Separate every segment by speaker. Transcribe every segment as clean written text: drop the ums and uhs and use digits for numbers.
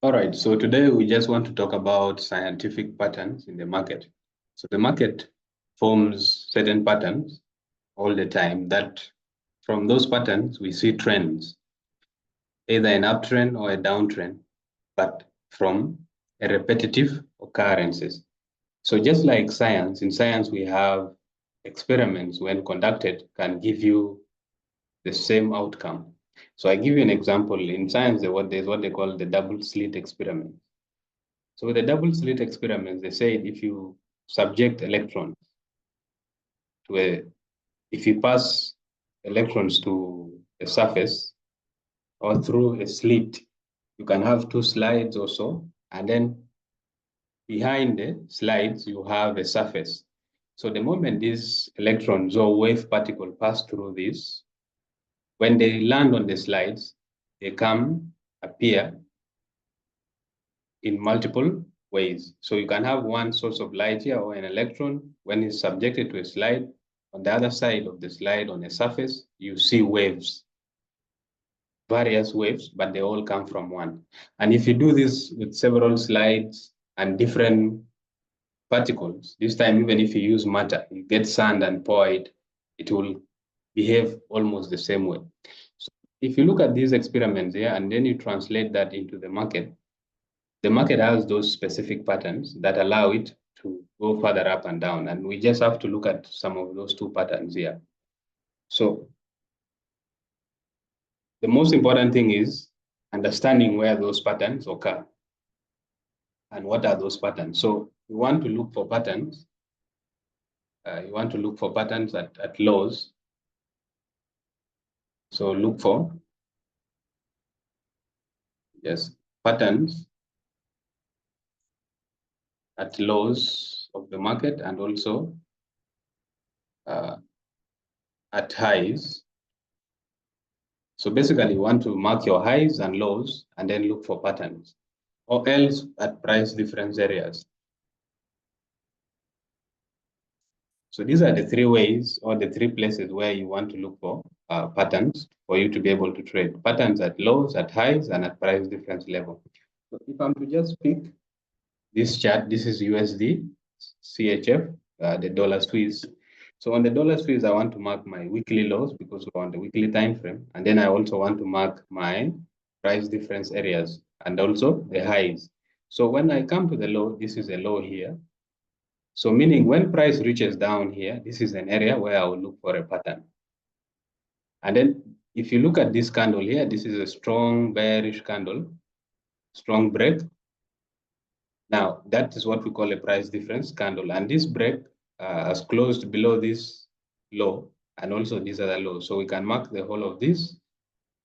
Speaker 1: All right, so today we just want to talk about scientific patterns in the market. So the market forms certain patterns all the time that from those patterns we see trends, either an uptrend or a downtrend, but from a repetitive occurrences. So just like science, in science we have experiments when conducted can give you the same outcome. So I give you an example. In science, there's what they call the double slit experiment. So with the double slit experiments, they say if you subject electrons to if you pass electrons to a surface or through a slit, you can have two slides or so, and then behind the slides, you have a surface. So the moment these electrons or wave particle pass through this, when they land on the slides, they appear in multiple ways. So you can have one source of light here or an electron. When it's subjected to a slide, on the other side of the slide on a surface, you see waves, various waves, but they all come from one. And if you do this with several slides and different particles, this time even if you use matter, you get sand and pour it, it will behave almost the same way. So if you look at these experiments here and then you translate that into the market has those specific patterns that allow it to go further up and down. And we just have to look at some of those two patterns here. So the most important thing is understanding where those patterns occur and what are those patterns. So you want to look for patterns. You want to look for patterns at lows. So look for, yes, patterns at lows of the market and also at highs. So basically, you want to mark your highs and lows and then look for patterns, or else at price difference areas. So these are the three ways or the three places where you want to look for patterns for you to be able to trade. Patterns at lows, at highs, and at price difference level. So if I'm to just pick this chart, this is USD, CHF, the dollar Swiss. So on the dollar Swiss, I want to mark my weekly lows because we're on the weekly time frame. And then I also want to mark my price difference areas and also the highs. So when I come to the low, this is a low here. So meaning when price reaches down here, this is an area where I will look for a pattern. And then if you look at this candle here, this is a strong bearish candle, strong break. Now, that is what we call a price difference candle. And this break has closed below this low and also these other lows. So we can mark the whole of this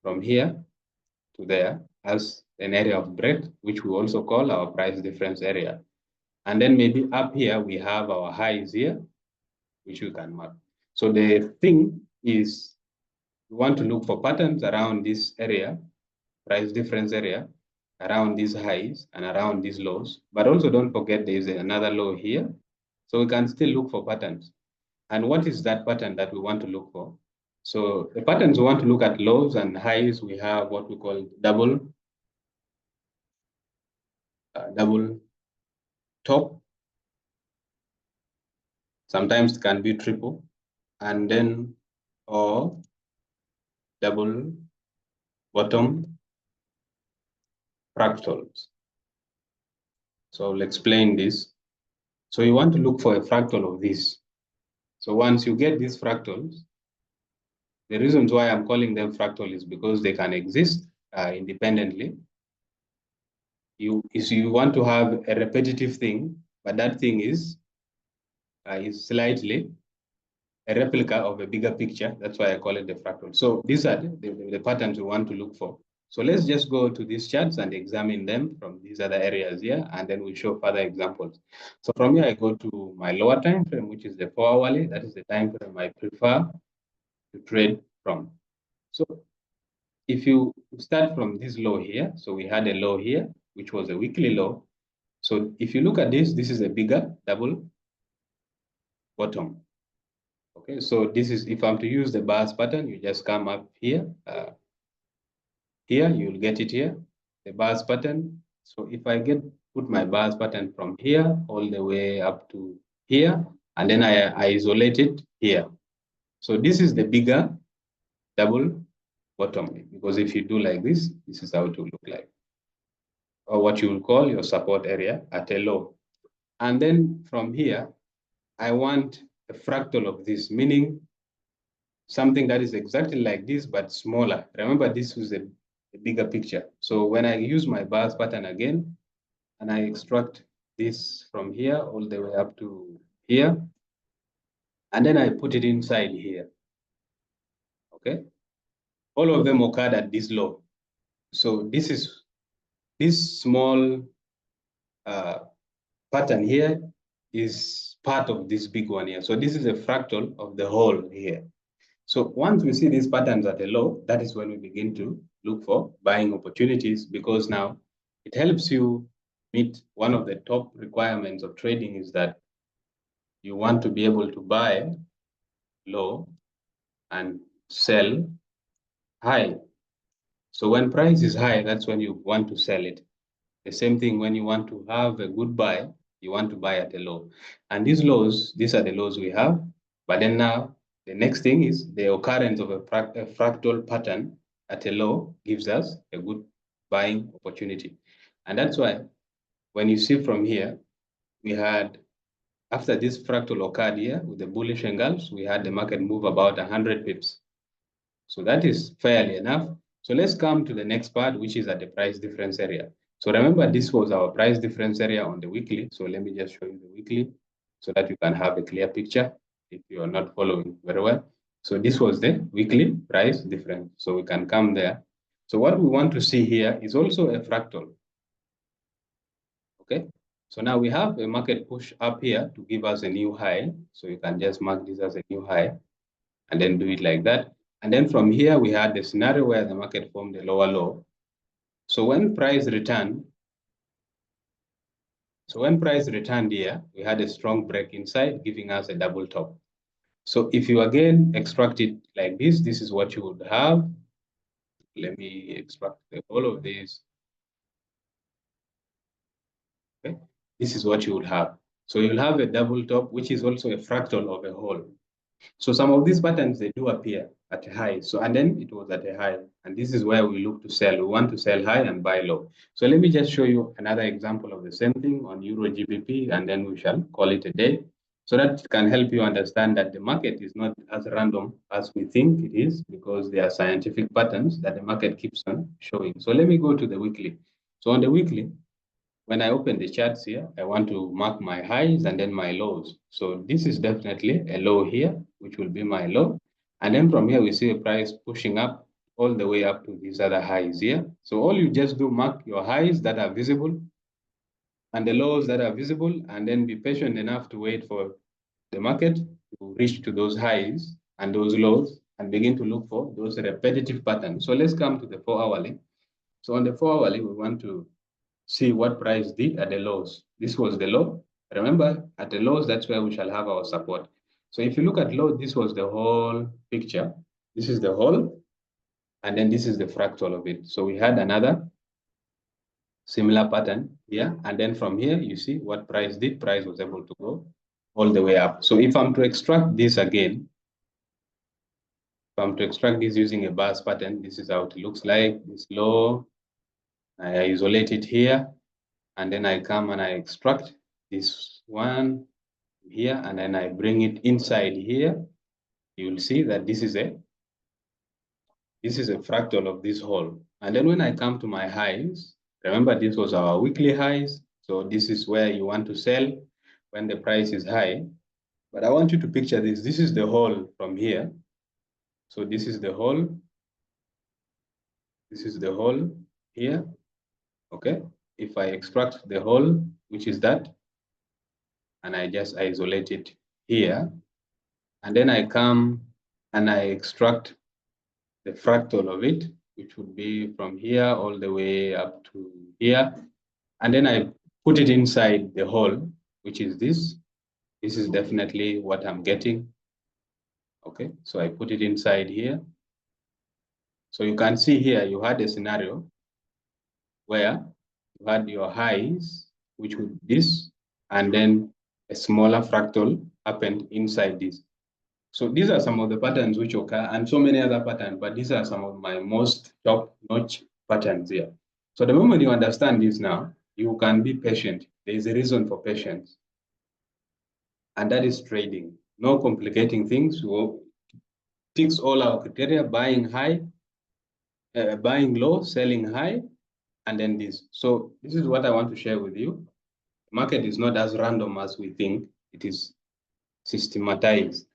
Speaker 1: from here to there as an area of break, which we also call our price difference area. And then maybe up here, we have our highs here, which we can mark. So the thing is, we want to look for patterns around this area, price difference area, around these highs and around these lows. But also don't forget there is another low here. So we can still look for patterns. And what is that pattern that we want to look for? So the patterns we want to look at lows and highs, we have what we call double top. Sometimes it can be triple, and then or double bottom fractals. So I'll explain this. So you want to look for a fractal of this. So once you get these fractals, the reasons why I'm calling them fractal is because they can exist independently. You want to have a repetitive thing, but that thing is slightly a replica of a bigger picture. That's why I call it the fractal. So these are the patterns we want to look for. So let's just go to these charts and examine them from these other areas here, and then we show further examples. So from here, I go to my lower time frame, which is the 4-hourly. That is the time frame I prefer to trade from. So if you start from this low here, so we had a low here, which was a weekly low. So if you look at this, this is a bigger double bottom. Okay, so this is, if I'm to use the bars pattern, you just come up here. Here, you'll get it here, the bars pattern. So if I put my bars pattern from here all the way up to here, and then I isolate it here. So this is the bigger double bottom, because if you do like this is how it will look like, or what you will call your support area at a low. And then from here, I want a fractal of this, meaning something that is exactly like this, but smaller. Remember, this was a bigger picture. So when I use my bars pattern again, and I extract this from here all the way up to here, and then I put it inside here, okay? All of them occurred at this low. So this small pattern here is part of this big one here. So this is a fractal of the whole here. So once we see these patterns at a low, that is when we begin to look for buying opportunities, because now it helps you meet one of the top requirements of trading, is that you want to be able to buy low and sell high. So when price is high, that's when you want to sell it. The same thing when you want to have a good buy, you want to buy at a low. And these lows, these are the lows we have. But then now, the next thing is the occurrence of a fractal pattern at a low gives us a good buying opportunity. And that's why when you see from here, we had, after this fractal occurred here with the bullish engulfs, we had the market move about 100 pips. So that is fairly enough. So let's come to the next part, which is at the price difference area. So remember, this was our price difference area on the weekly. So let me just show you the weekly so that you can have a clear picture if you are not following very well. So this was the weekly price difference. So we can come there. So what we want to see here is also a fractal. Okay. So now we have a market push up here to give us a new high. So you can just mark this as a new high and then do it like that. And then from here, we had the scenario where the market formed a lower low. So when price returned, here, we had a strong break inside, giving us a double top. So if you again extract it like this is what you would have. Let me extract all of this. Okay, this is what you would have. So you'll have a double top, which is also a fractal of a whole. So some of these patterns, they do appear at a high. So, and then it was at a high. And this is where we look to sell. We want to sell high and buy low. So let me just show you another example of the same thing on Euro GBP, and then we shall call it a day. So that can help you understand that the market is not as random as we think it is, because there are scientific patterns that the market keeps on showing. So let me go to the weekly. So on the weekly, when I open the charts here, I want to mark my highs and then my lows. So this is definitely a low here, which will be my low. And then from here, we see a price pushing up all the way up to these other highs here. So all you just do, mark your highs that are visible and the lows that are visible, and then be patient enough to wait for the market to reach to those highs and those lows and begin to look for those repetitive patterns. So let's come to the 4-hourly. So on the 4-hourly, we want to see what price did at the lows. This was the low. Remember, at the lows, that's where we shall have our support. So if you look at low, this was the whole picture. This is the whole, and then this is the fractal of it. So we had another similar pattern here. And then from here, you see what price did. Price was able to go all the way up. So if I'm to extract this again, if I'm to extract this using a bars pattern, this is how it looks like. This low, I isolate it here. And then I come and I extract this one here, and then I bring it inside here. You will see that this is a fractal of this whole. And then when I come to my highs, remember this was our weekly highs. So this is where you want to sell when the price is high. But I want you to picture this. This is the whole from here. So this is the whole. This is the whole here. Okay. If I extract the whole, which is that, and I just isolate it here, and then I come and I extract the fractal of it, which would be from here all the way up to here. And then I put it inside the hole, which is this. This is definitely what I'm getting. Okay, so I put it inside here. So you can see here, you had a scenario where you had your highs, which would be this, and then a smaller fractal happened inside this. So these are some of the patterns which occur, and so many other patterns, but these are some of my most top-notch patterns here. So the moment you understand this now, you can be patient. There is a reason for patience, and that is trading. No complicating things. We'll ticks all our criteria: buying high, buying low, selling high, and then this. So this is what I want to share with you. The market is not as random as we think. It is systematized.